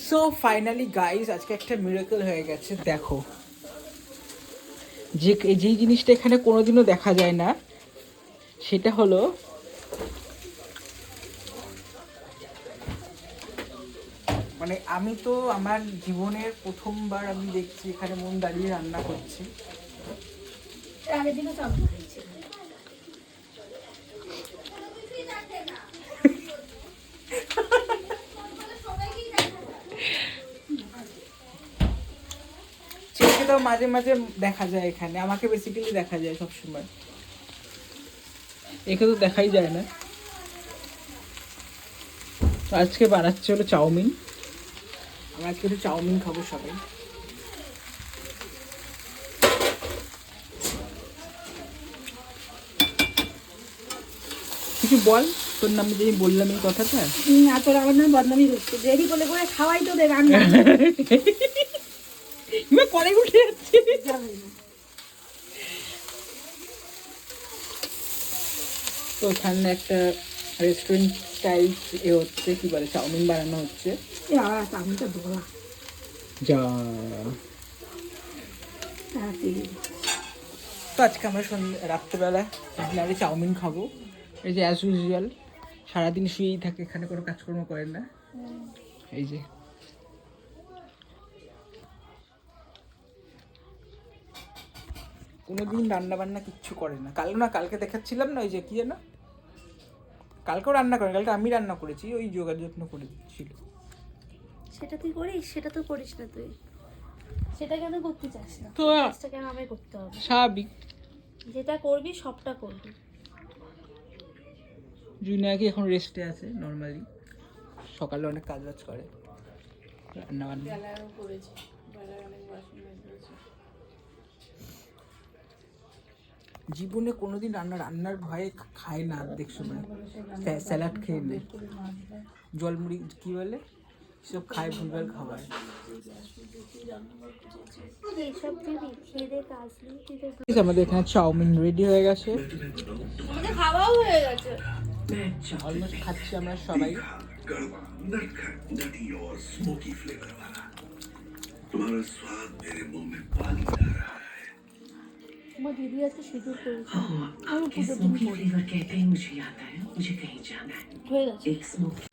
So finally guys আজকে একটা miracle হয়ে গেছে। দেখো যেই জিনিসটা এখানে কোনোদিনও দেখা যায় না, সেটা হলো মানে আমি তো আমার জীবনের প্রথমবার আমি দেখছি এখানে মন দাঁড়িয়ে রান্না করছি। চেকে তো মাঝে মাঝে দেখা যায়, এখানে আমাকে বেসিক্যালি দেখা যায় সবসময়, একে তো দেখাই যায় না। তো আজকে বানাচ্ছে হলো চাউমিন। আমরা আজকে একটু চাউমিন খাবো সবাই। কিছু বল, তোর নামে যে বললাম এই কথাটা। না, তোর আমার নাম বদনামি করছে। দেরি করলে করে খাওয়াই তো দে রান্না করে উঠে যাচ্ছে। তো ওখানে একটা রেস্টুরেন্ট স্টাইল এ হচ্ছে, কি বলে, চাউমিন বানানো হচ্ছে। চাউমিনটা ধোয়া যা। তাড়াতাড়ি। তো আজকে আমরা রাত্রেবেলা ডিনারে চাউমিন খাবো। এই যে অ্যাজ ইউজুয়াল সারাদিন শুয়েই থাকে, এখানে কোনো কাজকর্ম করে না। এই যে কোনোদিন রান্না বান্না কিচ্ছু করে না। কালকে দেখাচ্ছিলাম না, ওই যে কি যেন, কালকেও রান্না করে, কালকে আমি রান্না করেছি, ওই যোগার যত্ন করে দিচ্ছিল। সেটা তুই করিস? সেটা তো করিস না তুই। সেটা কেন করতে চাস না? তো কাজটা কেন আমায় করতে হবে? স্বাভাবিক। যেটা করবি সবটা করবি। জুনিয়া কি এখন রেস্টে আছে নর্মালি, সকালে অনেক কাজ বাজ করে, রান্না বান্না করেছে। জীবনে কোনোদিন রান্নার ভয়ে খায় না, অর্ধেক সময় স্যালাড খেয়ে নেয়, জলমুড়ি কি বলে সব খায়, ভুলভাল খাবার। আমাদের এখানে চাউমিন রেডি হয়ে গেছে, খাওয়াও হয়ে গেছে। অলমোস্ট খাচ্ছি আমরা সবাই। তোমার দিদি আজকে সিঁদুর করেছে। आपके स्मोकी फ्लेवर कहते ही मुझे याद आया, मुझे कहीं जाना है। হয়ে গেছে। एक स्मोकी